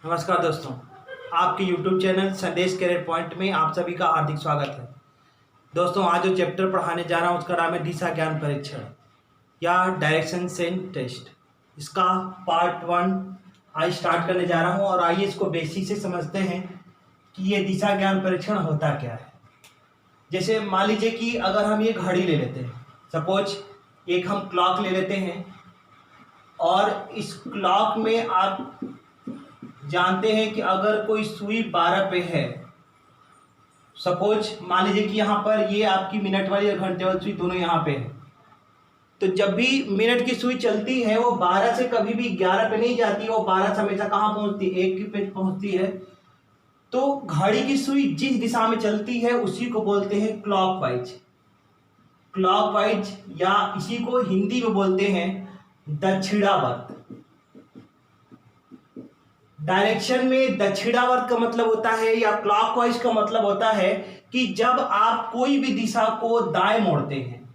नमस्कार दोस्तों, आपके YouTube चैनल संदेश कैरियर पॉइंट में आप सभी का हार्दिक स्वागत है। दोस्तों, आज जो चैप्टर पढ़ाने जा रहा हूँ उसका नाम है दिशा ज्ञान परीक्षण या डायरेक्शन सेंस टेस्ट। इसका पार्ट 1 आज स्टार्ट करने जा रहा हूँ और आइए इसको बेसिक से समझते हैं कि ये दिशा ज्ञान परीक्षण होता क्या है। जैसे मान लीजिए कि अगर हम ये घड़ी ले लेते हैं, सपोज एक हम क्लॉक ले लेते हैं और इस क्लॉक में आप जानते हैं कि अगर कोई सुई 12 पे है, सपोज मान लीजिए कि यहाँ पर ये आपकी मिनट वाली और घंटे वाली सुई दोनों यहाँ पे है, तो जब भी मिनट की सुई चलती है वो 12 से कभी भी 11 पे नहीं जाती, वो 12 से हमेशा कहाँ पहुँचती है, 1 पे पहुँचती है। तो घड़ी की सुई जिस दिशा में चलती है उसी को बोलते हैं क्लॉकवाइज। क्लॉकवाइज या इसी को हिंदी में बोलते हैं दक्षिणावर्त। डायरेक्शन में दक्षिणावर्त का मतलब होता है या क्लॉकवाइज का मतलब होता है कि जब आप कोई भी दिशा को दाएं मोड़ते हैं,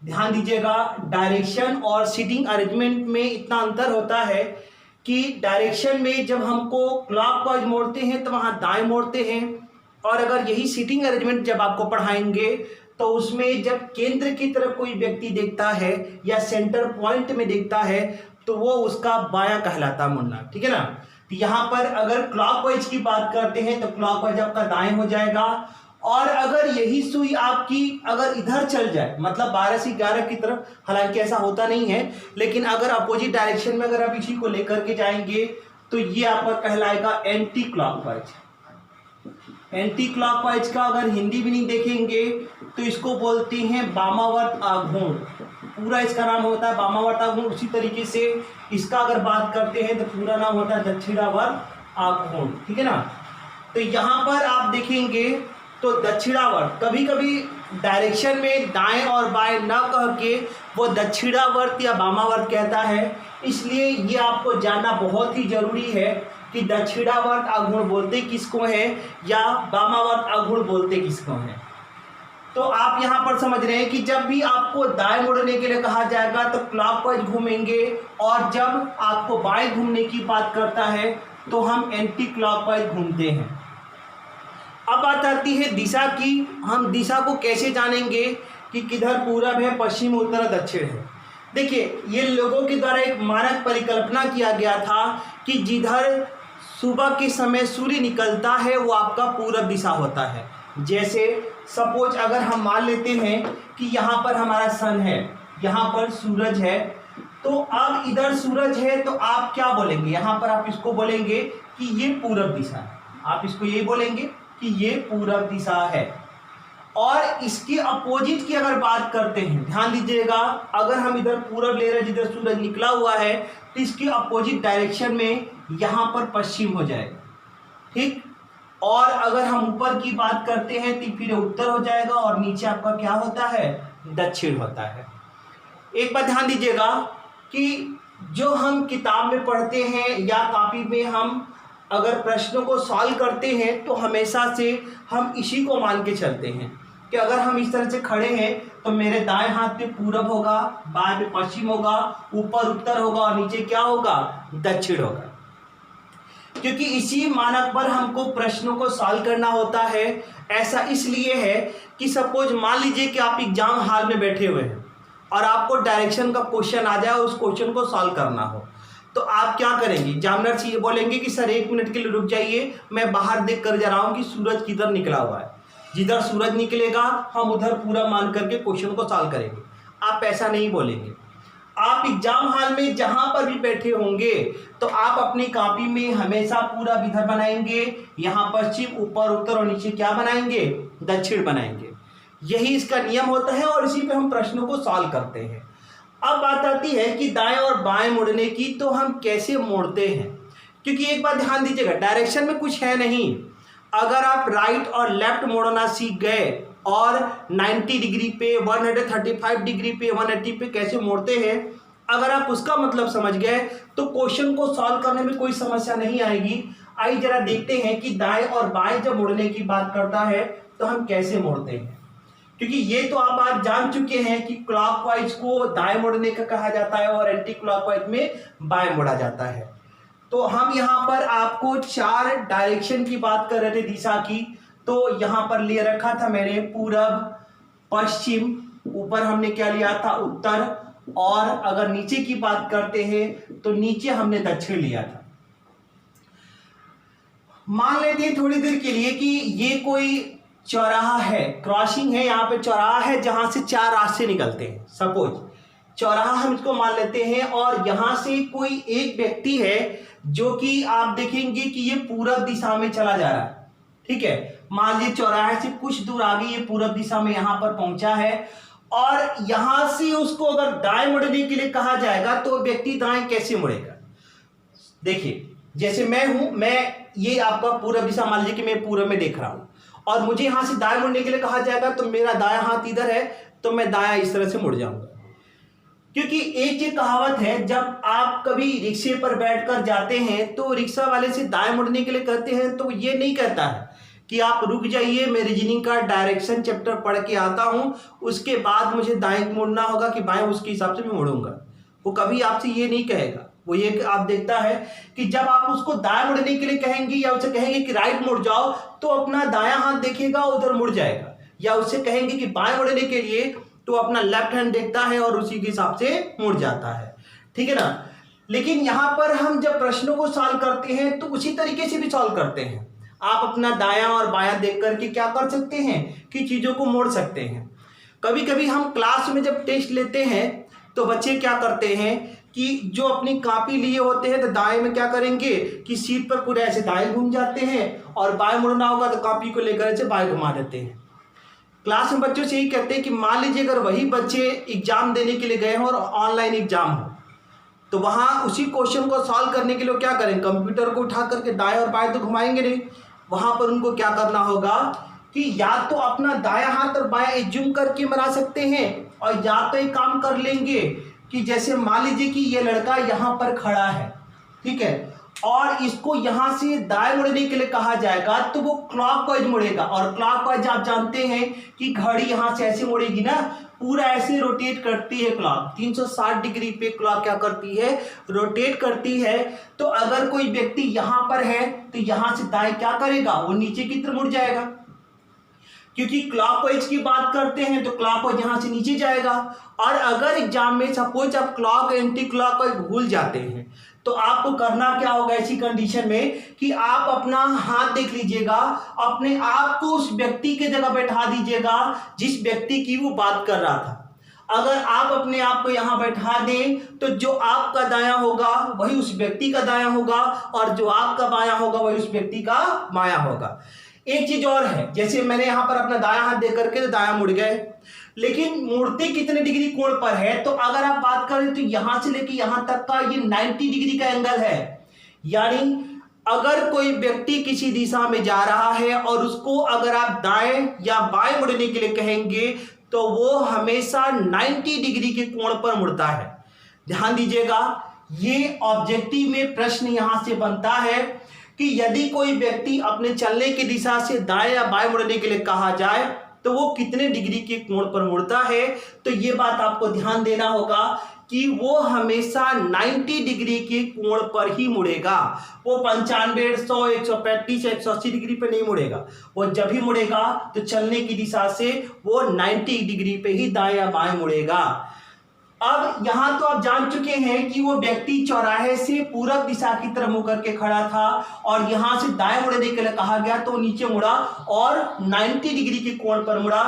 ध्यान दीजिएगा, डायरेक्शन और सीटिंग अरेंजमेंट में इतना अंतर होता है कि डायरेक्शन में जब हमको क्लॉकवाइज मोड़ते हैं तो वहां दाएं मोड़ते हैं, और अगर यही सीटिंग अरेंजमेंट जब आपको पढ़ाएंगे तो उसमें जब केंद्र की तरफ कोई व्यक्ति देखता है या सेंटर पॉइंट में देखता है तो वो उसका बायां कहलाता मुड़ना, ठीक है ना। तो यहाँ पर अगर क्लॉकवाइज की बात करते हैं तो क्लॉकवाइज आपका दाएं हो जाएगा, और अगर यही सुई आपकी अगर इधर चल जाए, मतलब 12 से 11 की तरफ, हालांकि ऐसा होता नहीं है, लेकिन अगर अपोजिट डायरेक्शन में अगर आप इसी को लेकर के जाएंगे तो ये आपका कहलाएगा एंटी क्लॉकवाइज। एंटी क्लॉकवाइज का अगर हिंदी भी नहीं देखेंगे तो इसको बोलते हैं वामावर्त आघूर्ण। पूरा इसका नाम होता है वामावर्त आघूर्ण। उसी तरीके से इसका अगर बात करते हैं तो पूरा नाम होता है दक्षिणावर्त आघूर्ण, ठीक है ना। तो यहाँ पर आप देखेंगे तो दक्षिणावर्त, कभी कभी डायरेक्शन में दाएं और बाएं न कह के वो दक्षिणावर्त या वामावर्त कहता है, इसलिए ये आपको जानना बहुत ही जरूरी है कि दक्षिणावर्त आघूर्ण बोलते किसको है या वामावर्त आघूर्ण बोलते किसको है। तो आप यहाँ पर समझ रहे हैं कि जब भी आपको दाएं मुड़ने के लिए कहा जाएगा तो क्लॉकवाइज घूमेंगे, और जब आपको बाएं घूमने की बात करता है तो हम एंटी क्लॉकवाइज घूमते हैं। अब बात आती है दिशा की। हम दिशा को कैसे जानेंगे कि किधर पूरब है, पश्चिम, उत्तर, दक्षिण है। देखिए, ये लोगों के द्वारा एक मानक परिकल्पना किया गया था कि जिधर सुबह के समय सूर्य निकलता है वो आपका पूरब दिशा होता है। जैसे सपोज अगर हम मान लेते हैं कि यहाँ पर हमारा सन है, यहाँ पर सूरज है, तो अब इधर सूरज है तो आप क्या बोलेंगे, यहाँ पर आप इसको बोलेंगे कि ये पूरब दिशा है। आप इसको ये बोलेंगे कि ये पूरब दिशा है। और इसके अपोजिट की अगर बात करते हैं, ध्यान दीजिएगा, अगर हम इधर पूरब ले रहे हैं जिधर सूरज निकला हुआ है तो इसके अपोजिट डायरेक्शन में यहाँ पर पश्चिम हो जाएगा, ठीक। और अगर हम ऊपर की बात करते हैं तो फिर उत्तर हो जाएगा, और नीचे आपका क्या होता है, दक्षिण होता है। एक बात ध्यान दीजिएगा कि जो हम किताब में पढ़ते हैं या कॉपी में हम अगर प्रश्नों को सॉल्व करते हैं तो हमेशा से हम इसी को मान के चलते हैं कि अगर हम इस तरह से खड़े हैं तो मेरे दाएं हाथ में पूरब होगा, बाएं में पश्चिम होगा, ऊपर उत्तर होगा और नीचे क्या होगा, दक्षिण होगा। क्योंकि इसी मानक पर हमको प्रश्नों को सॉल्व करना होता है। ऐसा इसलिए है कि सपोज मान लीजिए कि आप एग्जाम हॉल में बैठे हुए हैं और आपको डायरेक्शन का क्वेश्चन आ जाए, उस क्वेश्चन को सॉल्व करना हो, तो आप क्या करेंगे, एग्जामिनर से ये बोलेंगे कि सर 1 मिनट के लिए रुक जाइए, मैं बाहर देख कर जा रहा हूँ कि सूरज किधर निकला हुआ है। जिधर सूरज निकलेगा हम उधर पूरा मान करके क्वेश्चन को सॉल्व करेंगे। आप ऐसा नहीं बोलेंगे। आप एग्जाम हॉल में जहां पर भी बैठे होंगे तो आप अपनी कॉपी में हमेशा पूरा इधर बनाएंगे, यहाँ पश्चिम, ऊपर उत्तर और नीचे क्या बनाएंगे, दक्षिण बनाएंगे। यही इसका नियम होता है और इसी पे हम प्रश्नों को सॉल्व करते हैं। अब बात आती है कि दाएं और बाएं मुड़ने की, तो हम कैसे मोड़ते हैं। क्योंकि एक बात ध्यान दीजिएगा, डायरेक्शन में कुछ है नहीं। अगर आप राइट और लेफ्ट मोड़ना सीख गए और 90 डिग्री पे, 135 डिग्री पे, 180 पे कैसे मोड़ते हैं, अगर आप उसका मतलब समझ गए तो क्वेश्चन को सॉल्व करने में कोई समस्या नहीं आएगी। आइए जरा देखते हैं कि दाएं और बाएं जब मुड़ने की बात करता है तो हम कैसे मोड़ते हैं। क्योंकि ये तो आप आज जान चुके हैं कि क्लॉकवाइज को दाएं मोड़ने का कहा जाता है और एंटी क्लॉकवाइज में बाएं मोड़ा जाता है। तो हम यहाँ पर आपको 4 डायरेक्शन की बात कर रहे थे दिशा की। तो यहाँ पर ले रखा था मैंने पूरब, पश्चिम, ऊपर हमने क्या लिया था उत्तर, और अगर नीचे की बात करते हैं तो नीचे हमने दक्षिण लिया था। मान लेते हैं थोड़ी देर के लिए कि ये कोई चौराहा है, क्रॉसिंग है, यहाँ पे चौराहा है जहां से 4 रास्ते निकलते हैं। सपोज चौराहा हम इसको मान लेते हैं, और यहां से कोई एक व्यक्ति है जो कि आप देखेंगे कि ये पूरब दिशा में चला जा रहा है। ठीक है, मान लीजिए चौराहे से कुछ दूर आगे ये पूरब दिशा में यहां पर पहुंचा है, और यहां से उसको अगर दाएं मुड़ने के लिए कहा जाएगा तो व्यक्ति दाएं कैसे मुड़ेगा। देखिए जैसे मैं हूं, मैं ये आपका पूरब दिशा मान लीजिए कि मैं पूरब में देख रहा हूं, और मुझे यहां से दाएं मुड़ने के लिए कहा जाएगा तो मेरा दायां हाथ इधर है, तो मैं दायां इस तरह से मुड़ जाऊंगा। क्योंकि एक ये कहावत है, जब आप कभी रिक्शे पर बैठकर जाते हैं तो रिक्शा वाले से दाएं मुड़ने के लिए कहते हैं तो ये नहीं कहता है कि आप रुक जाइए, मैं रीजनिंग का डायरेक्शन चैप्टर पढ़ के आता हूं, उसके बाद मुझे दाएं मुड़ना होगा कि बाएं, उसके हिसाब से मैं मुड़ूंगा। वो कभी आपसे ये नहीं कहेगा। वो ये आप देखता है कि जब आप उसको दाएं मुड़ने के लिए कहेंगे या उसे कहेंगे कि राइट मुड़ जाओ, तो अपना दायां हाथ देखेगा, उधर मुड़ जाएगा। या उससे कहेंगे कि बाएं मुड़ने के लिए, तो अपना लेफ्ट हैंड देखता है और उसी के हिसाब से मुड़ जाता है। ठीक है ना। लेकिन यहां पर हम जब प्रश्नों को सॉल्व करते हैं तो उसी तरीके से भी सॉल्व करते हैं। आप अपना दायां और बायां देख करके क्या कर सकते हैं कि चीजों को मोड़ सकते हैं। कभी कभी हम क्लास में जब टेस्ट लेते हैं तो बच्चे क्या करते हैं कि जो अपनी कॉपी लिए होते हैं तो दाएं में क्या करेंगे कि सीट पर पूरे ऐसे दाएं घूम जाते हैं, और बाएं मुड़ना होगा तो कॉपी को लेकर ऐसे बाएं घुमा देते हैं। क्लास में बच्चों से यही कहते हैं कि मान लीजिए अगर वही बच्चे एग्जाम देने के लिए गए हों और ऑनलाइन एग्जाम हो, तो वहां उसी क्वेश्चन को सॉल्व करने के लिए क्या करें, कंप्यूटर को उठा करके दाएं और बाएं तो घुमाएंगे नहीं। वहां पर उनको क्या करना होगा कि या तो अपना दायां हाथ और बायां एज्यूम करके बना सकते हैं, और या तो एक काम कर लेंगे कि जैसे मान लीजिए कि ये लड़का यहां पर खड़ा है, ठीक है, और इसको यहां से दाएं मुड़ने के लिए कहा जाएगा तो वो क्लॉकवाइज मुड़ेगा। और क्लॉकवाइज आप जानते हैं कि घड़ी यहां से ऐसे मुड़ेगी ना, पूरा ऐसे रोटेट करती है क्लॉक, 360 डिग्री पे क्लॉक क्या करती है, रोटेट करती है। तो अगर कोई व्यक्ति यहां पर है तो यहां से दाएं क्या करेगा, वो नीचे की तरफ मुड़ जाएगा। क्योंकि क्लॉकवाइज की बात करते हैं तो क्लॉकवाइज यहां से नीचे जाएगा। और अगर एग्जाम में सपोज आप क्लॉक एंटी क्लॉकवाइज भूल जाते हैं तो आपको करना क्या होगा ऐसी कंडीशन में कि आप अपना हाथ देख लीजिएगा, अपने आप को उस व्यक्ति के जगह बैठा दीजिएगा जिस व्यक्ति की वो बात कर रहा था। अगर आप अपने आप को यहां बैठा दें तो जो आपका दायां होगा वही उस व्यक्ति का दायां होगा, और जो आपका बायां होगा वही उस व्यक्ति का बायां होगा। एक चीज और है, जैसे मैंने यहां पर अपना दायां हाथ दे करके तो दायां मुड़ गए, लेकिन मुड़ते कितने डिग्री कोण पर है, तो अगर आप बात करें तो यहां से लेके यहां तक का ये 90 डिग्री का एंगल है। यानी अगर कोई व्यक्ति किसी दिशा में जा रहा है और उसको अगर आप दाएं या बाएं मुड़ने के लिए कहेंगे तो वो हमेशा 90 डिग्री के कोण पर मुड़ता है। ध्यान दीजिएगा, ये ऑब्जेक्टिव में प्रश्न यहां से बनता है कि यदि कोई व्यक्ति अपने चलने की दिशा से दाएं या बाएं मुड़ने के लिए कहा जाए तो वो कितने डिग्री के कोण पर मुड़ता है। तो ये बात आपको ध्यान देना होगा कि वो हमेशा 90 डिग्री के कोण पर ही मुड़ेगा। वो 95, 100, 135, 180 डिग्री पे नहीं मुड़ेगा। वो जब भी मुड़ेगा तो चलने की दिशा से वो 90 डिग्री पे ही दाएं या बाएं मुड़ेगा। अब यहां तो आप जान चुके हैं कि वो व्यक्ति चौराहे से पूरब दिशा की तरफ मुड़ करके खड़ा था, और यहां से दाएं मुड़ने के लिए कहा गया तो वो नीचे मुड़ा और 90 डिग्री के कोण पर मुड़ा।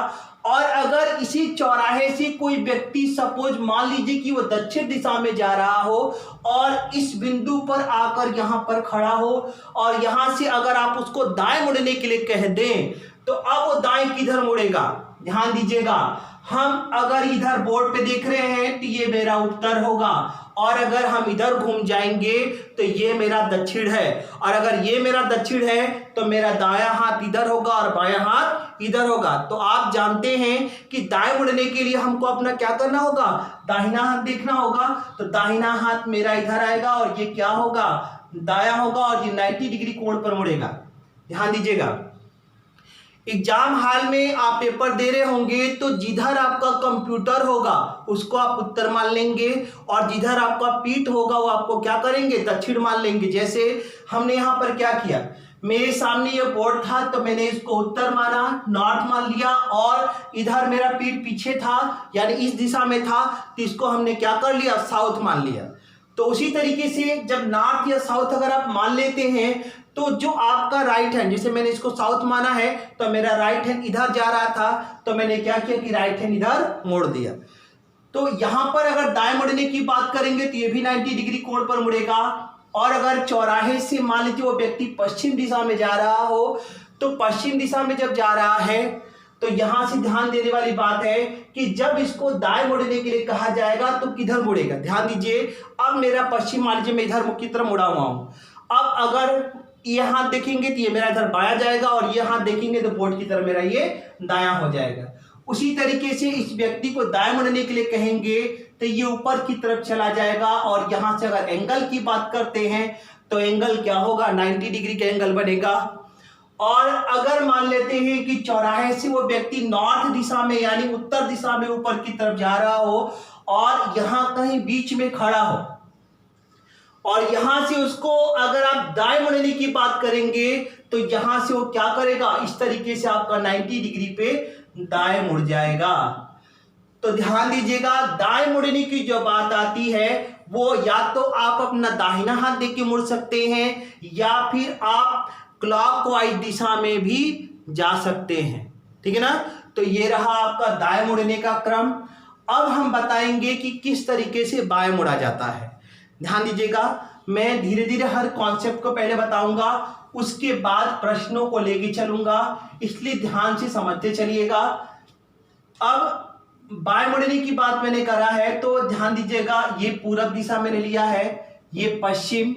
और अगर इसी चौराहे से कोई व्यक्ति सपोज मान लीजिए कि वो दक्षिण दिशा में जा रहा हो और इस बिंदु पर आकर यहां पर खड़ा हो, और यहां से अगर आप उसको दाएं मुड़ने के लिए कह दें तो अब वो दाएं किधर मुड़ेगा। ध्यान दीजिएगा, हम अगर इधर बोर्ड पे देख रहे हैं तो ये मेरा उत्तर होगा, और अगर हम इधर घूम जाएंगे तो ये मेरा दक्षिण है, और अगर ये मेरा दक्षिण है तो मेरा दायां हाथ इधर होगा और बायां हाथ इधर होगा। तो आप जानते हैं कि दाएं मुड़ने के लिए हमको अपना क्या करना होगा, दाहिना हाथ देखना होगा। तो दाहिना हाथ मेरा इधर आएगा और ये क्या होगा, दायां होगा, और ये 90 डिग्री कोण पर मुड़ेगा। ध्यान दीजिएगा, एग्जाम हॉल में आप पेपर दे रहे होंगे तो जिधर आपका कंप्यूटर होगा उसको आप उत्तर मान लेंगे और जिधर आपका पीठ होगा वो आपको क्या करेंगे, दक्षिण मान लेंगे। जैसे हमने यहाँ पर क्या किया, मेरे सामने ये बोर्ड था तो मैंने इसको उत्तर माना, नॉर्थ मान लिया, और इधर मेरा पीठ पीछे था यानी इस दिशा में था तो इसको हमने क्या कर लिया, साउथ मान लिया। तो उसी तरीके से जब नॉर्थ या साउथ अगर आप मान लेते हैं तो जो आपका राइट हैंड, जैसे मैंने इसको साउथ माना है तो मेरा राइट हैंड इधर जा रहा था तो मैंने क्या किया कि राइट हैंड इधर मोड़ दिया। तो यहां पर अगर दाएं मुड़ने की बात करेंगे तो ये भी 90 डिग्री कोण पर मुड़ेगा। और अगर चौराहे से मान लीजिए वो व्यक्ति पश्चिम दिशा में जा रहा हो तो पश्चिम दिशा में जब जा रहा है तो यहां से ध्यान देने वाली बात है कि जब इसको दाएं मुड़ने के लिए कहा जाएगा तो किधर मुड़ेगा। ध्यान दीजिए, अब मेरा पश्चिम मान लीजिए मैं इधर मुख की तरफ मुड़ा हुआ हूं। अब अगर ये हाथ देखेंगे तो ये मेरा इधर बाया जाएगा और ये हाथ देखेंगे तो बोर्ड की तरफ मेरा ये दाया हो जाएगा। उसी तरीके से इस व्यक्ति को दाएं मुड़ने के लिए कहेंगे तो ये ऊपर की तरफ चला जाएगा। और यहां से अगर एंगल की बात करते हैं तो एंगल क्या होगा, 90 डिग्री का एंगल बनेगा। और अगर मान लेते हैं कि चौराहे से वो व्यक्ति नॉर्थ दिशा में यानी उत्तर दिशा में ऊपर की तरफ जा रहा हो और यहां कहीं बीच में खड़ा हो और यहां से उसको अगर आप दाएं मुड़ने की बात करेंगे तो यहां से वो क्या करेगा, इस तरीके से आपका 90 डिग्री पे दाएं मुड़ जाएगा। तो ध्यान दीजिएगा, दाएं मुड़ने की जो बात आती है वो या तो आप अपना दाहिना हाथ देख के मुड़ सकते हैं या फिर आप क्लॉकवाइज दिशा में भी जा सकते हैं। ठीक है ना। तो ये रहा आपका दाएं मुड़ने का क्रम। अब हम बताएंगे कि किस तरीके से बाएं मुड़ा जाता है। ध्यान दीजिएगा, मैं धीरे धीरे हर कॉन्सेप्ट को पहले बताऊंगा, उसके बाद प्रश्नों को लेके चलूंगा, इसलिए ध्यान से समझते चलिएगा। अब बाएं मुड़ने की बात मैंने करा है तो ध्यान दीजिएगा, ये पूरब दिशा मैंने लिया है, ये पश्चिम,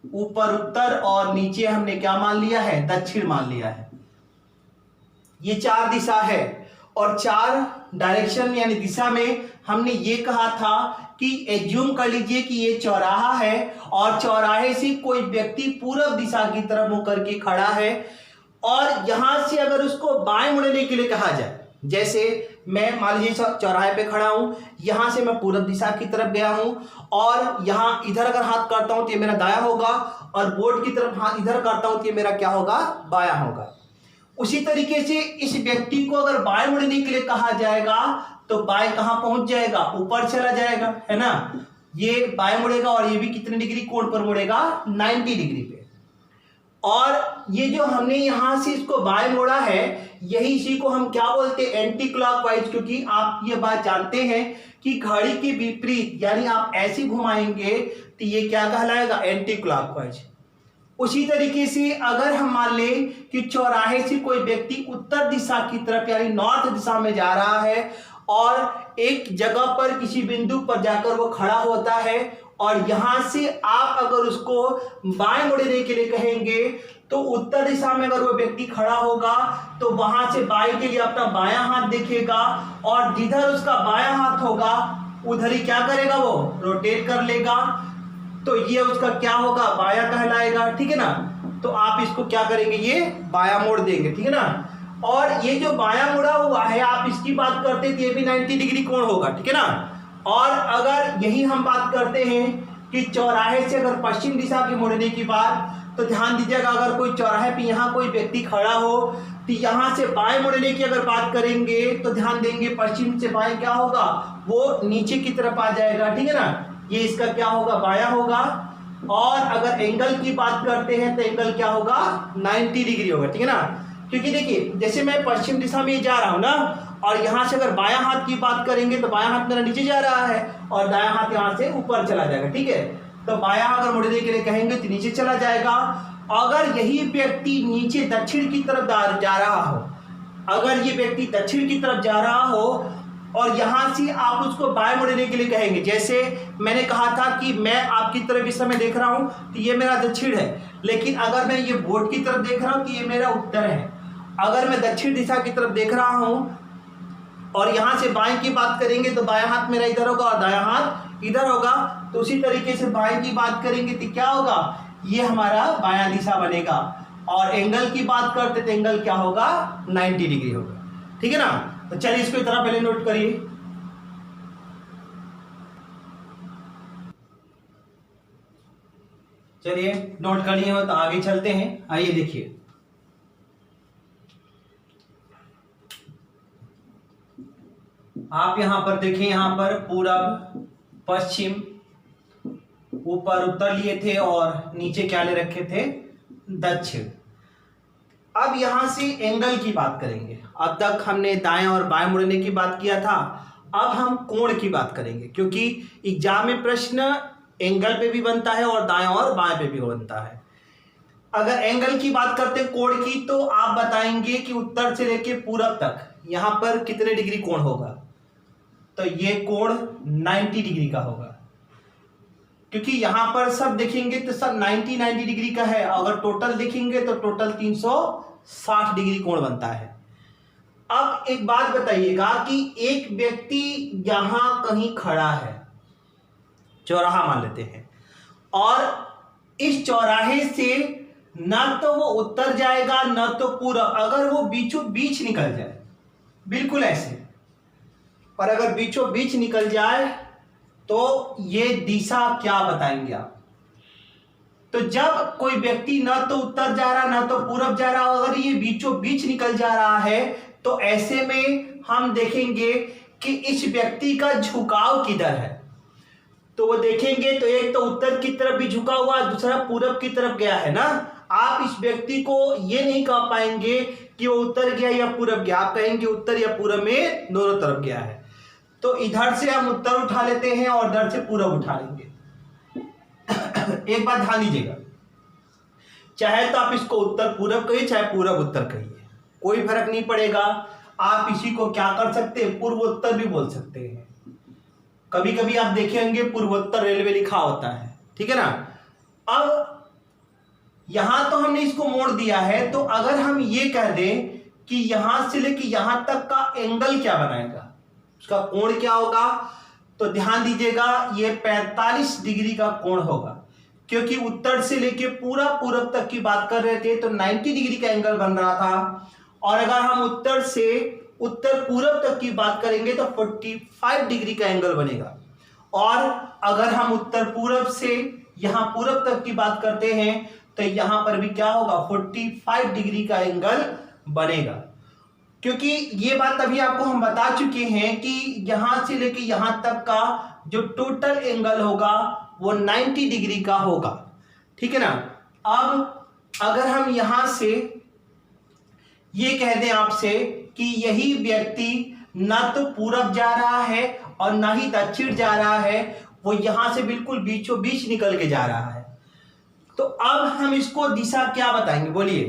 ऊपर उत्तर और नीचे हमने क्या मान लिया है, दक्षिण मान लिया है। ये 4 दिशा है और 4 डायरेक्शन यानी दिशा में हमने ये कहा था कि एज्यूम कर लीजिए कि ये चौराहा है और चौराहे से कोई व्यक्ति पूरब दिशा की तरफ मुंह करके खड़ा है और यहां से अगर उसको बाएं मुड़ने के लिए कहा जाए, जैसे मैं मान लीजिए चौराहे पे खड़ा हूं, यहां से मैं पूरब दिशा की तरफ गया हूं और यहां इधर अगर हाथ करता हूं तो ये मेरा दाया होगा और बोर्ड की तरफ हाथ इधर करता हूं तो ये मेरा क्या होगा, बाया होगा। उसी तरीके से इस व्यक्ति को अगर बाएं मुड़ने के लिए कहा जाएगा तो बाएं कहां पहुंच जाएगा, ऊपर चला जाएगा, है ना। ये बाएं मुड़ेगा और ये भी कितने डिग्री कोण पर मुड़ेगा, 90 डिग्री पे। और ये जो हमने यहां से इसको बाएं मोड़ा है यही इसी को हम क्या बोलते हैं, एंटी क्लॉकवाइज। क्योंकि आप ये बात जानते हैं कि घड़ी के विपरीत यानी आप ऐसे घुमाएंगे तो ये क्या कहलाएगा, एंटी क्लॉकवाइज। उसी तरीके से अगर हम मान लें कि चौराहे से कोई व्यक्ति उत्तर दिशा की तरफ यानी नॉर्थ दिशा में जा रहा है और एक जगह पर किसी बिंदु पर जाकर वो खड़ा होता है और यहां से आप अगर उसको बाएं मुड़ने के लिए कहेंगे तो उत्तर दिशा में अगर वो व्यक्ति खड़ा होगा तो वहां से बाएं के लिए अपना बायां हाथ देखेगा और जिधर उसका बायां हाथ होगा उधर ही क्या करेगा, वो रोटेट कर लेगा। तो ये उसका क्या होगा, बाया कहलाएगा। ठीक है ना। तो आप इसको क्या करेंगे, ये बाया मोड़ देंगे। ठीक है ना। और ये जो बाया मुड़ा हुआ है आप इसकी बात करते हैं तो ये भी 90 डिग्री कोण होगा। ठीक है ना। और अगर यही हम बात करते हैं कि चौराहे से अगर पश्चिम दिशा के मुड़ने की बात, तो ध्यान दीजिएगा अगर कोई चौराहे पे यहाँ कोई व्यक्ति खड़ा हो तो यहाँ से बाएं मुड़ने की अगर बात करेंगे तो ध्यान देंगे पश्चिम से बाएं क्या होगा, वो नीचे की तरफ आ जाएगा। ठीक है ना। ये इसका क्या होगा, बाया होगा। और अगर एंगल की बात करते हैं तो एंगल क्या होगा, 90 डिग्री होगा। ठीक है ना। क्योंकि देखिए जैसे मैं पश्चिम दिशा में जा रहा हूं ना और यहां से अगर बायां हाथ की बात करेंगे तो बायां हाथ मेरा नीचे जा रहा है और दायां हाथ यहां से ऊपर चला जाएगा। ठीक है। तो बायां अगर मुड़ने के लिए कहेंगे तो नीचे चला जाएगा। अगर यही व्यक्ति नीचे दक्षिण की तरफ जा रहा हो, अगर ये व्यक्ति दक्षिण की तरफ जा रहा हो और यहां से आप उसको बाएं मुड़ने के लिए कहेंगे, जैसे मैंने कहा था कि मैं आपकी तरफ इस समय देख रहा हूं तो ये मेरा दक्षिण है, लेकिन अगर मैं ये बोर्ड की तरफ देख रहा हूं तो ये मेरा उत्तर है। अगर मैं दक्षिण दिशा की तरफ देख रहा हूं और यहां से बाएं की बात करेंगे तो बायां हाथ मेरा इधर होगा और दायां हाथ इधर होगा। तो उसी तरीके से बाएं की बात करेंगे तो क्या होगा, ये हमारा बायां दिशा बनेगा। और एंगल की बात करते तो एंगल क्या होगा, 90 डिग्री होगा। ठीक है ना। तो चलिए इसको इतना पहले नोट करिए। चलिए नोट कर लिए हो तो आगे चलते हैं। आइए देखिए, आप यहां पर देखिए, यहां पर पूरब पश्चिम, ऊपर उत्तर लिए थे और नीचे क्या ले रखे थे, दक्षिण। अब यहां से एंगल की बात करेंगे। अब तक हमने दाएं और बाएं मुड़ने की बात किया था, अब हम कोण की बात करेंगे, क्योंकि एग्जाम में प्रश्न एंगल पे भी बनता है और दाएं और बाएं पे भी बनता है। अगर एंगल की बात करते हैं कोण की, तो आप बताएंगे कि उत्तर से लेकर पूरब तक यहां पर कितने डिग्री कोण होगा। तो ये कोण 90 डिग्री का होगा, क्योंकि यहां पर सब देखेंगे तो सब 90 डिग्री का है। अगर टोटल देखेंगे तो टोटल 360 डिग्री कोण बनता है। अब एक बात बताइएगा कि एक व्यक्ति यहां कहीं खड़ा है, चौराहा मान लेते हैं, और इस चौराहे से ना तो वो उत्तर जाएगा ना तो पूरब, अगर वो बीचों बीच निकल जाए, बिल्कुल ऐसे, पर अगर बीचों बीच निकल जाए तो ये दिशा क्या बताएंगे आप। तो जब कोई व्यक्ति ना तो उत्तर जा रहा ना तो पूरब जा रहा, अगर ये बीचों बीच निकल जा रहा है, तो ऐसे में हम देखेंगे कि इस व्यक्ति का झुकाव किधर है। तो वो देखेंगे तो एक तो उत्तर की तरफ भी झुका हुआ, दूसरा पूरब की तरफ गया है ना। आप इस व्यक्ति को ये नहीं कह पाएंगे कि वो उत्तर गया या पूरब गया, आप कहेंगे उत्तर या पूरब में दोनों तरफ गया है। तो इधर से हम उत्तर उठा लेते हैं और इधर से पूरब उठा लेंगे। एक बात ध्यान दीजिएगा, चाहे तो आप इसको उत्तर पूरब कहिए, चाहे पूरब उत्तर कहिए, कोई फर्क नहीं पड़ेगा। आप इसी को क्या कर सकते हैं, पूर्वोत्तर भी बोल सकते हैं। कभी कभी आप देखेंगे पूर्वोत्तर रेलवे लिखा होता है, ठीक है ना। अब यहां तो हमने इसको मोड़ दिया है, तो अगर हम ये कह दें कि यहां से लेके यहां तक का एंगल क्या बनाएगा, उसका कोण क्या होगा, तो ध्यान दीजिएगा ये 45 डिग्री का कोण होगा, क्योंकि उत्तर से लेके पूरा पूरब तक की बात कर रहे थे तो 90 डिग्री का एंगल बन रहा था। और अगर हम उत्तर से उत्तर पूरब तक की बात करेंगे तो 45 डिग्री का एंगल बनेगा। और अगर हम उत्तर पूरब से यहां पूरब तक की बात करते हैं तो यहां पर भी क्या होगा, 45 डिग्री का एंगल बनेगा। क्योंकि ये बात अभी आपको हम बता चुके हैं कि यहां से लेके यहां तक का जो टोटल एंगल होगा वो 90 डिग्री का होगा, ठीक है ना। अब अगर हम यहां से ये कह दें आपसे कि यही व्यक्ति ना तो पूरब जा रहा है और ना ही दक्षिण जा रहा है, वो यहां से बिल्कुल बीचों बीच निकल के जा रहा है, तो अब हम इसको दिशा क्या बताएंगे, बोलिए।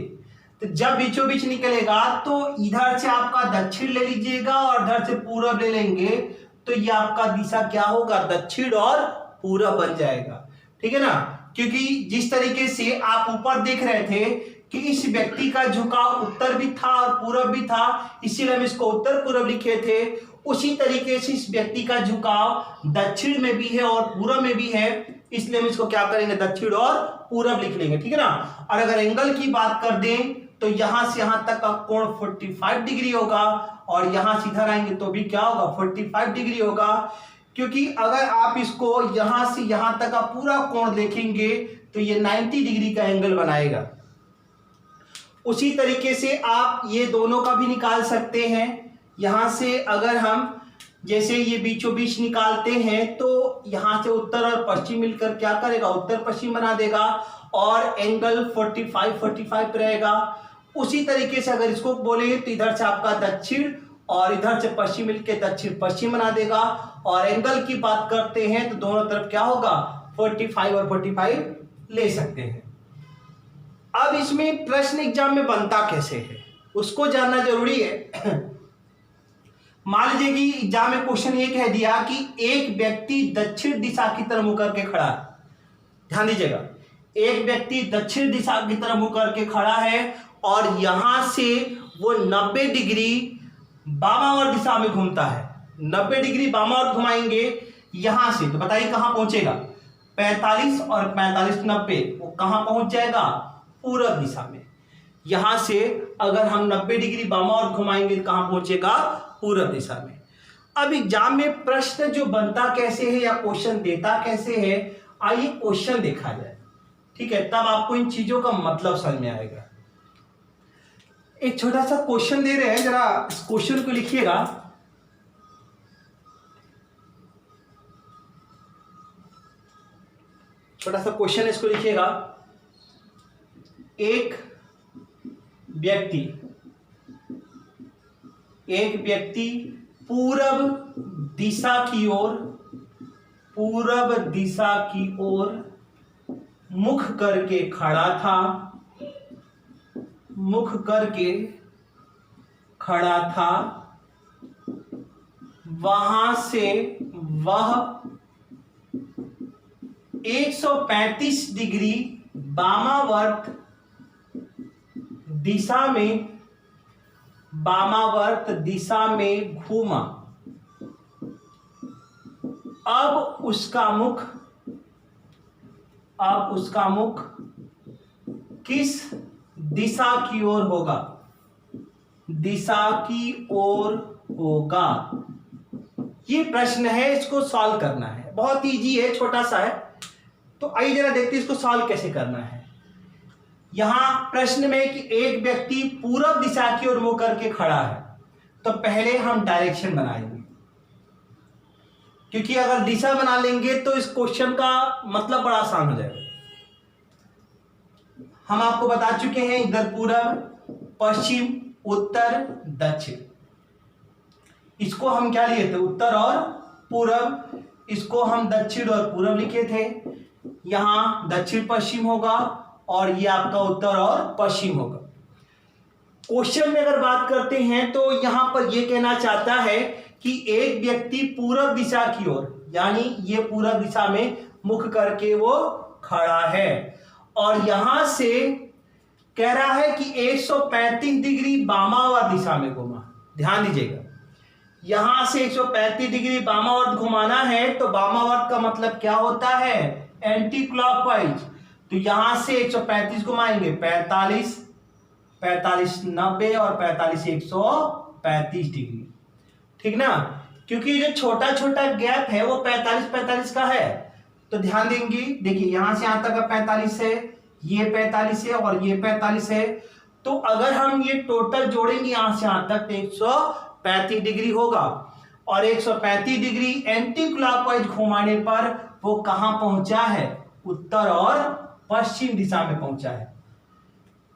तो जब बीचों बीच निकलेगा तो इधर से आपका दक्षिण ले लीजिएगा और इधर से पूरब ले लेंगे, तो ये आपका दिशा क्या होगा, दक्षिण और पूरब बन जाएगा, ठीक है ना। क्योंकि जिस तरीके से आप ऊपर देख रहे थे कि इस व्यक्ति का झुकाव उत्तर भी था और पूरब भी था, इसीलिए हम इसको उत्तर पूरब लिखे थे, उसी तरीके से इस व्यक्ति का झुकाव दक्षिण में भी है और पूरब में भी है, इसलिए हम इसको क्या करेंगे, दक्षिण और पूरब लिख लेंगे, ठीक है ना। और अगर एंगल की बात कर दें तो यहां से यहां तक का कोण 45 डिग्री होगा और यहां से इधर आएंगे तो भी क्या होगा, 45 डिग्री होगा। क्योंकि अगर आप इसको यहां से यहां तक का पूरा कोण देखेंगे तो ये 90 डिग्री का एंगल बनाएगा। उसी तरीके से आप ये दोनों का भी निकाल सकते हैं। यहां से अगर हम जैसे ये बीचों बीच निकालते हैं तो यहां से उत्तर और पश्चिम मिलकर क्या करेगा, उत्तर पश्चिम बना देगा और एंगल 45 रहेगा। उसी तरीके से अगर इसको बोले तो इधर से आपका दक्षिण और इधर से पश्चिम मिलकर दक्षिण पश्चिम बना देगा। और एंगल की बात करते हैं तो दोनों तरफ क्या होगा, 45 और 45 ले सकते हैं। अब इसमें प्रश्न एग्जाम में बनता कैसे है उसको जानना जरूरी है। मान लीजिए कि एग्जाम में क्वेश्चन ये कह दिया कि एक व्यक्ति दक्षिण दिशा की तरफ मुंह करके खड़ा है, ध्यान दीजिएगा, एक व्यक्ति दक्षिण दिशा की तरफ मुंह करके खड़ा है और यहां से वो 90 डिग्री वामावर्त दिशा में घूमता है। 90 डिग्री वामावर्त घुमाएंगे यहां से, तो बताइए कहां पहुंचेगा, 45 और 45 90, वो कहां पहुंच जाएगा, पूरब दिशा में। यहां से अगर हम 90 डिग्री बामा और घुमाएंगे तो कहां पहुंचेगा? पूर्व दिशा में। अब एग्जाम में प्रश्न जो बनता कैसे है या क्वेश्चन देता कैसे है, आइए क्वेश्चन देखा जाए, ठीक है, तब आपको इन चीजों का मतलब समझ में आएगा। एक छोटा सा क्वेश्चन दे रहे हैं, जरा इस क्वेश्चन को लिखिएगा। छोटा सा क्वेश्चन इसको लिखिएगा। एक व्यक्ति पूरब दिशा की ओर मुख करके खड़ा था, वहां से वह 135 डिग्री वामावर्त दिशा में घूमा। अब उसका मुख किस दिशा की ओर होगा? ये प्रश्न है, इसको सॉल्व करना है। बहुत इजी है, छोटा सा है। तो आइए जरा देखते हैं इसको सॉल्व कैसे करना है। यहां प्रश्न में कि एक व्यक्ति पूरब दिशा की ओर मुंह करके खड़ा है, तो पहले हम डायरेक्शन बनाएंगे, क्योंकि अगर दिशा बना लेंगे तो इस क्वेश्चन का मतलब बड़ा आसान हो जाएगा। हम आपको बता चुके हैं इधर पूरब, पश्चिम, उत्तर, दक्षिण। इसको हम क्या लिए थे? उत्तर और पूरब। इसको हम दक्षिण और पूरब लिखे थे। यहां दक्षिण पश्चिम होगा और ये आपका उत्तर और पश्चिम होगा। क्वेश्चन में अगर बात करते हैं तो यहां पर यह कहना चाहता है कि एक व्यक्ति पूरब दिशा की ओर, यानी ये पूरब दिशा में मुख करके वो खड़ा है, और यहां से कह रहा है कि 135 डिग्री वामावर्त दिशा में घुमा। ध्यान दीजिएगा, यहां से 135 डिग्री वामावर्त घुमाना है, तो वामावर्त का मतलब क्या होता है? Anti clockwise. तो यहां से 135 घुमाएंगे, 45, 90 और 45 135 डिग्री, ठीक ना? क्योंकि जो छोटा छोटा गैप है वो 45 का है। तो ध्यान देंगे, देखिए यहां से यहां तक का 45 है, ये 45 है और ये 45 है। तो अगर हम ये टोटल जोड़ेंगे यहां से यहां तक, 135 डिग्री होगा, और 135 डिग्री एंटी क्लॉकवाइज घुमाने पर वो कहां पहुंचा है? उत्तर और पश्चिम दिशा में पहुंचा है।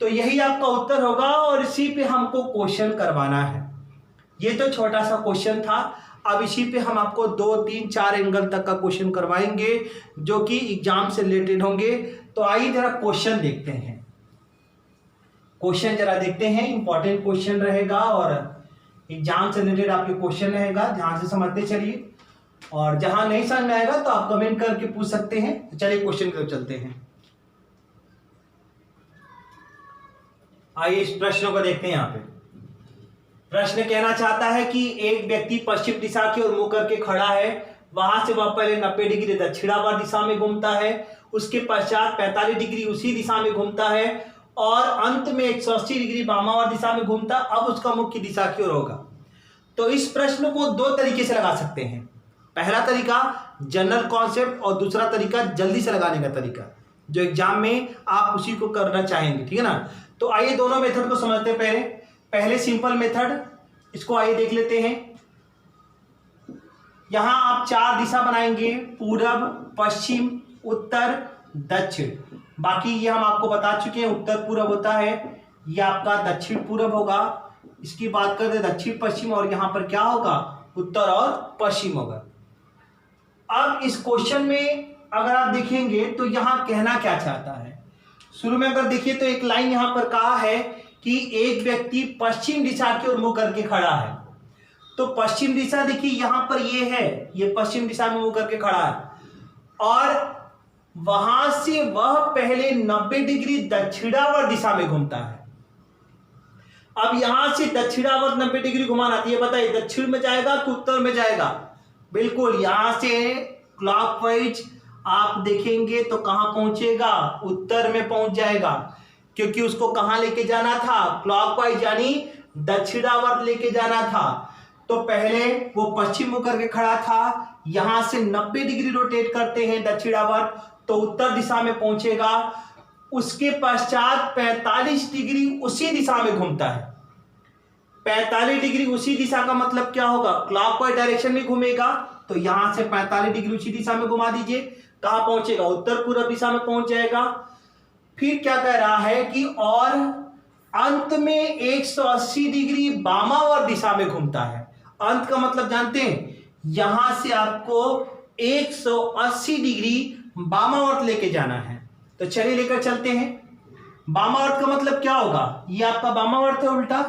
तो यही आपका उत्तर होगा, और इसी पे हमको क्वेश्चन करवाना है। ये तो छोटा सा क्वेश्चन था। अब इसी पे हम आपको 2, 3, 4 एंगल तक का क्वेश्चन करवाएंगे जो कि एग्जाम से रिलेटेड होंगे। तो आइए जरा क्वेश्चन देखते हैं। क्वेश्चन जरा देखते हैं, इंपॉर्टेंट क्वेश्चन रहेगा और एग्जाम से रिलेटेड आपके क्वेश्चन रहेगा। ध्यान से समझते चलिए, और जहां नहीं समझ में आएगा तो आप कमेंट करके पूछ सकते हैं। तो चलिए क्वेश्चन की तरफ चलते हैं। आइए इस प्रश्नों को देखते हैं। यहाँ पे प्रश्न कहना चाहता है कि एक व्यक्ति पश्चिम दिशा की ओर मुंह करके खड़ा है, वहां से वह पहले 90 डिग्री दक्षिणावर्त दिशा में घूमता है, उसके पश्चात 45 डिग्री उसी दिशा में घूमता है, और अंत में 180 डिग्री वामावर्त दिशा में घूमता। अब उसका मुख्य दिशा की ओर होगा। तो इस प्रश्न को 2 तरीके से लगा सकते हैं। पहला तरीका जनरल कॉन्सेप्ट, और दूसरा तरीका जल्दी से लगाने का तरीका, जो एग्जाम में आप उसी को करना चाहेंगे, ठीक है ना? तो आइए दोनों मेथड को समझते हैं। पहले सिंपल मेथड, इसको आइए देख लेते हैं। यहां आप 4 दिशा बनाएंगे, पूरब, पश्चिम, उत्तर, दक्षिण। बाकी ये हम आपको बता चुके हैं, उत्तर पूरब होता है, ये आपका दक्षिण पूरब होगा। इसकी बात करते हैं दक्षिण पश्चिम, और यहां पर क्या होगा? उत्तर और पश्चिम होगा। अब इस क्वेश्चन में अगर आप देखेंगे तो यहां कहना क्या चाहता है, शुरू में अगर देखिए तो एक लाइन यहां पर कहा है कि एक व्यक्ति पश्चिम दिशा की ओर मुंह करके खड़ा है। तो पश्चिम दिशा देखिए यहां पर ये है, ये पश्चिम दिशा में मुंह करके खड़ा है, और वहां से वह पहले 90 डिग्री दक्षिणावर्त दिशा में घूमता है। अब यहां से दक्षिणावर्त 90 डिग्री घुमाना, तो ये बताइए दक्षिण में जाएगा कि उत्तर में जाएगा? बिल्कुल, यहां से क्लॉकवाइज आप देखेंगे तो कहां पहुंचेगा? उत्तर में पहुंच जाएगा, क्योंकि उसको कहां लेके जाना था, क्लॉकवाइज यानी दक्षिणावर्त लेके जाना था। तो पहले वो पश्चिम मुख करके खड़ा था, यहां से 90 डिग्री रोटेट करते हैं दक्षिणावर्त तो उत्तर दिशा में पहुंचेगा। उसके पश्चात 45 डिग्री उसी दिशा में घूमता है। 45 डिग्री उसी दिशा का मतलब क्या होगा, क्लॉकवाइज डायरेक्शन में घूमेगा। तो यहां से 45 डिग्री उसी दिशा में घुमा दीजिए, कहां पहुंचेगा, उत्तर पूर्व दिशा में पहुंच जाएगा। फिर क्या कह रहा है कि और अंत में 180 डिग्री वामावर्त दिशा में घूमता है। अंत का मतलब जानते हैं, यहां से आपको 180 डिग्री वामावर्त लेके जाना है। तो चलिए लेकर चलते हैं। वामावर्त का मतलब क्या होगा, ये आपका वामावर्त है उल्टा,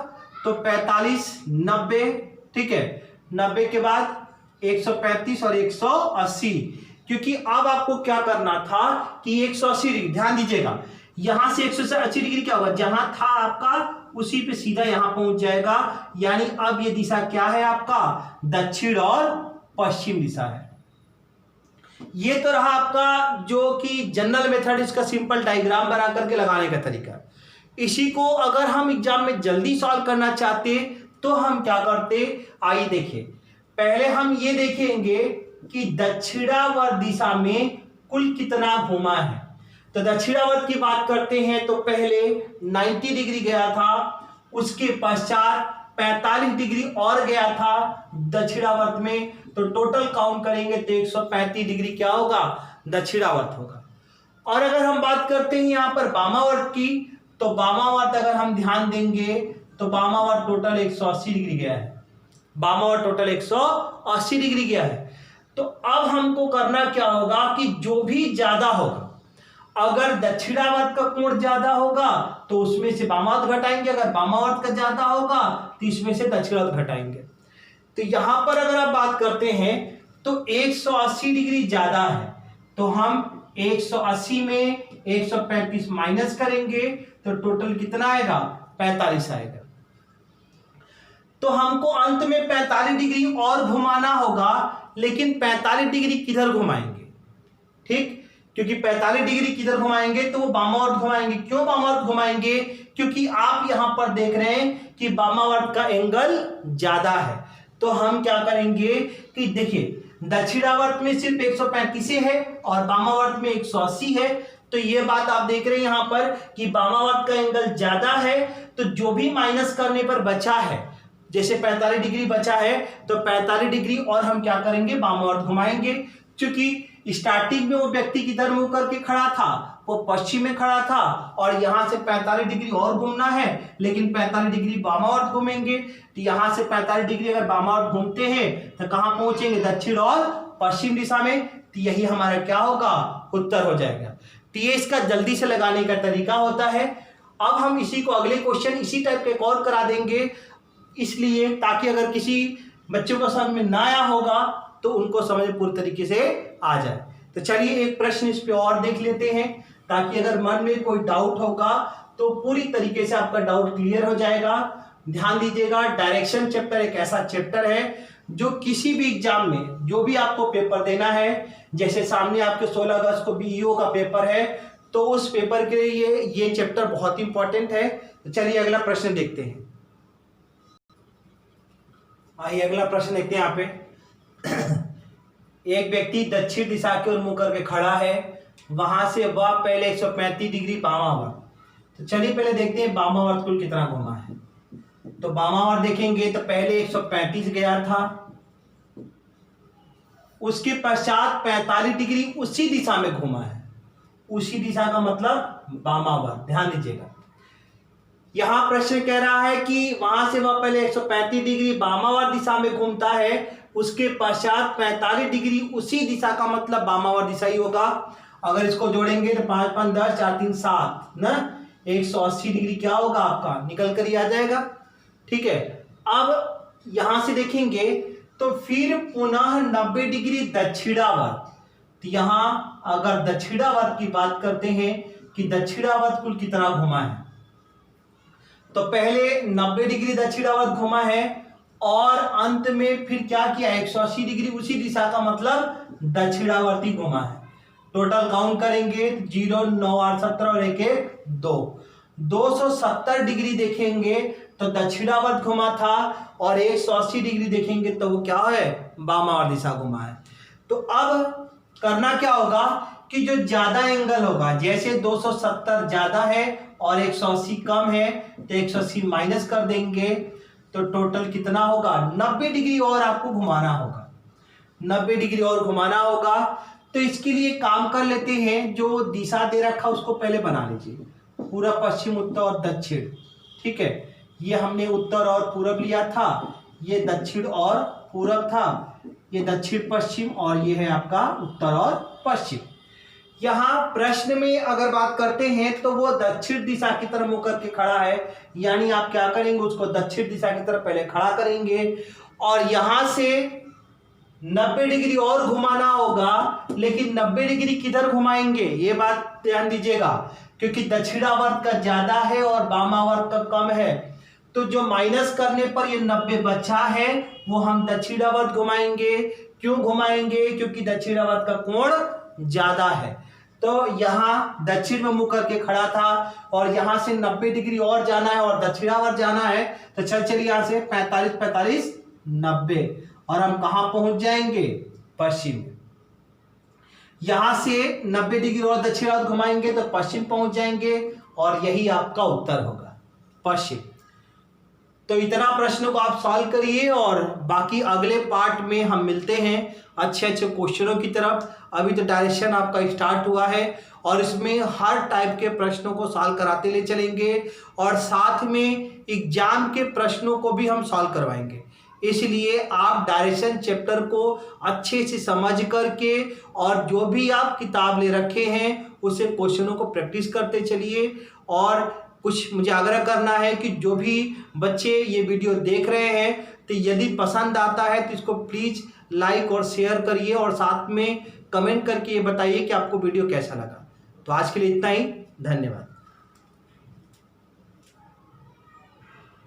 तो 45 90, ठीक है, 90 के बाद 135 और 180, क्योंकि अब आपको क्या करना था कि 180 डिग्री, ध्यान दीजिएगा, यहां से 180 डिग्री क्या होगा, जहां था आपका उसी पे सीधा यहां पहुंच जाएगा। यानी अब ये दिशा क्या है आपका, दक्षिण और पश्चिम दिशा है। ये तो रहा आपका जो कि जनरल मेथड, इसका सिंपल डायग्राम बना करके लगाने का तरीका। इसी को अगर हम एग्जाम में जल्दी सॉल्व करना चाहते तो हम क्या करते, आइए देखिए। पहले हम ये देखेंगे कि दक्षिणावर्त दिशा में कुल कितना घुमा है। तो दक्षिणावर्त की बात करते हैं तो पहले 90 डिग्री गया था, उसके पश्चात 45 डिग्री और गया था दक्षिणावर्त में, तो टोटल काउंट करेंगे तो 135 डिग्री क्या होगा, दक्षिणावर्त होगा। और अगर हम बात करते हैं यहां पर वामावर्त की, तो वामावर्त अगर हम ध्यान देंगे तो वामावर्त टोटल 180 डिग्री गया है, वामावर्त टोटल 180 डिग्री गया है। तो अब हमको करना क्या होगा कि जो भी ज्यादा होगा, अगर दक्षिणावर्त का कोण ज्यादा होगा तो उसमें से वामावर्त घटाएंगे, अगर वामावर्त का ज्यादा होगा तो इसमें से दक्षिणावर्त घटाएंगे। तो यहां पर अगर आप बात करते हैं तो 180 डिग्री ज्यादा है, तो हम 180 में 135 माइनस करेंगे तो टोटल कितना आएगा, 45 आएगा। तो हमको अंत में 45 डिग्री और घुमाना होगा, लेकिन 45 डिग्री किधर घुमाएंगे, ठीक, क्योंकि 45 डिग्री किधर घुमाएंगे तो वो वामावर्त घुमाएंगे। क्यों वामावर्त घुमाएंगे, क्योंकि आप यहां पर देख रहे हैं कि वामावर्त का एंगल ज्यादा है। तो हम क्या करेंगे कि देखिए, दक्षिणावर्त में सिर्फ 135 है और वामावर्त में 180 है। तो ये बात आप देख रहे हैं यहां पर कि वामावर्त का एंगल ज्यादा है, तो जो भी माइनस करने पर बचा है, जैसे 45 डिग्री बचा है तो 45 डिग्री और हम क्या करेंगे, वामावर्त घुमाएंगे। क्योंकि स्टार्टिंग में वो व्यक्ति किधर मुंह करके खड़ा था, वो पश्चिम में खड़ा था, और यहां से 45 डिग्री और घूमना है, लेकिन 45 डिग्री वामावर्त घूमेंगे। तो यहां से 45 डिग्री अगर वामावर्त घूमते हैं तो कहां पहुंचेंगे, दक्षिण और पश्चिम दिशा में। तो यही हमारा क्या होगा, उत्तर हो जाएगा। तो ये इसका जल्दी से लगाने का तरीका होता है। अब हम इसी को अगले क्वेश्चन इसी टाइप के और करा देंगे, इसलिए ताकि अगर किसी बच्चों को समझ में ना आया होगा तो उनको समझ पूरी तरीके से आ जाए। तो चलिए एक प्रश्न इस पे और देख लेते हैं, ताकि अगर मन में कोई डाउट होगा तो पूरी तरीके से आपका डाउट क्लियर हो जाएगा। ध्यान दीजिएगा, डायरेक्शन चैप्टर एक ऐसा चैप्टर है जो किसी भी एग्जाम में जो भी आपको पेपर देना है, जैसे सामने आपके 16 अगस्त को बीईओ का पेपर है, तो उस पेपर के लिए ये चैप्टर बहुत इंपॉर्टेंट है। तो चलिए अगला प्रश्न देखते हैं। आइए अगला प्रश्न देखते हैं। यहाँ पे एक व्यक्ति दक्षिण दिशा की ओर मुंह करके खड़ा है, वहां से वह पहले 135 डिग्री वामावर्त। तो चलिए पहले देखते हैं वामावर्त कुल कितना घुमा है। तो वामावर्त देखेंगे तो पहले 135 गया था, उसके पश्चात 45 डिग्री उसी दिशा में घुमा है। उसी दिशा का मतलब वामावर्त। ध्यान दीजिएगा, यहां प्रश्न कह रहा है कि वहां से वह पहले 135 डिग्री वामावर्त दिशा में घूमता है, उसके पश्चात 45 डिग्री उसी दिशा का मतलब वामावर्त दिशा ही होगा। अगर इसको जोड़ेंगे तो 5 5 10 4 3 7 ना, 180 डिग्री क्या होगा आपका, निकल कर ही आ जाएगा। ठीक है, अब यहां से देखेंगे तो फिर पुनः 90 डिग्री दक्षिणावर्त। तो यहां अगर दक्षिणावर्त की बात करते हैं कि दक्षिणावर्त कुल कितना घुमा है, तो पहले 90 डिग्री दक्षिणावर्त घुमा है और अंत में फिर क्या किया, 180 डिग्री उसी दिशा का मतलब दक्षिणावर्ती घुमा है। टोटल काउंट करेंगे 0 9 8 17 और 1 1 2 270 डिग्री देखेंगे तो दक्षिणावर्त घुमा था, और 180 डिग्री देखेंगे तो वो क्या है, वामावर्त दिशा घुमा है। तो अब करना क्या होगा कि जो ज्यादा एंगल होगा, जैसे 270 ज्यादा है और 180 कम है, तो 180 माइनस कर देंगे, तो टोटल कितना होगा, 90 डिग्री और आपको घुमाना होगा, 90 डिग्री और घुमाना होगा। तो इसके लिए काम कर लेते हैं, जो दिशा दे रखा उसको पहले बना लीजिए, पूर्व पश्चिम उत्तर और दक्षिण। ठीक है, ये हमने उत्तर और पूरब लिया था, ये दक्षिण और पूरब था, ये दक्षिण पश्चिम, और ये है आपका उत्तर और पश्चिम। यहाँ प्रश्न में अगर बात करते हैं तो वो दक्षिण दिशा की तरफ मुंह करके खड़ा है, यानी आप क्या करेंगे, उसको दक्षिण दिशा की तरफ पहले खड़ा करेंगे, और यहां से 90 डिग्री और घुमाना होगा। लेकिन 90 डिग्री किधर घुमाएंगे, ये बात ध्यान दीजिएगा, क्योंकि दक्षिणावर्त का ज्यादा है और वामावर्त का कम है, तो जो माइनस करने पर ये 90 बचा है वो हम दक्षिणावर्त घुमाएंगे। क्यों घुमाएंगे, क्योंकि दक्षिणावर्त का कोण ज्यादा है। तो यहाँ दक्षिण में मुंह करके खड़ा था, और यहाँ से 90 डिग्री और जाना है और दक्षिणावर्त जाना है, तो चलिए यहाँ से 45 45 90, और हम कहाँ पहुंच जाएंगे, पश्चिम। यहां से 90 डिग्री और दक्षिणावर्त घुमाएंगे तो पश्चिम पहुंच जाएंगे, और यही आपका उत्तर होगा, पश्चिम। तो इतना प्रश्न को आप सॉल्व करिए, और बाकी अगले पार्ट में हम मिलते हैं अच्छे अच्छे क्वेश्चनों की तरफ। अभी तो डायरेक्शन आपका स्टार्ट हुआ है, और इसमें हर टाइप के प्रश्नों को सॉल्व कराते ले चलेंगे, और साथ में एग्जाम के प्रश्नों को भी हम सॉल्व करवाएंगे। इसलिए आप डायरेक्शन चैप्टर को अच्छे से समझ करके, और जो भी आप किताब ले रखे हैं उसे क्वेश्चनों को प्रैक्टिस करते चलिए। और कुछ मुझे आग्रह करना है कि जो भी बच्चे ये वीडियो देख रहे हैं, तो यदि पसंद आता है तो इसको प्लीज़ लाइक और शेयर करिए, और साथ में कमेंट करके ये बताइए कि आपको वीडियो कैसा लगा। तो आज के लिए इतना ही, धन्यवाद।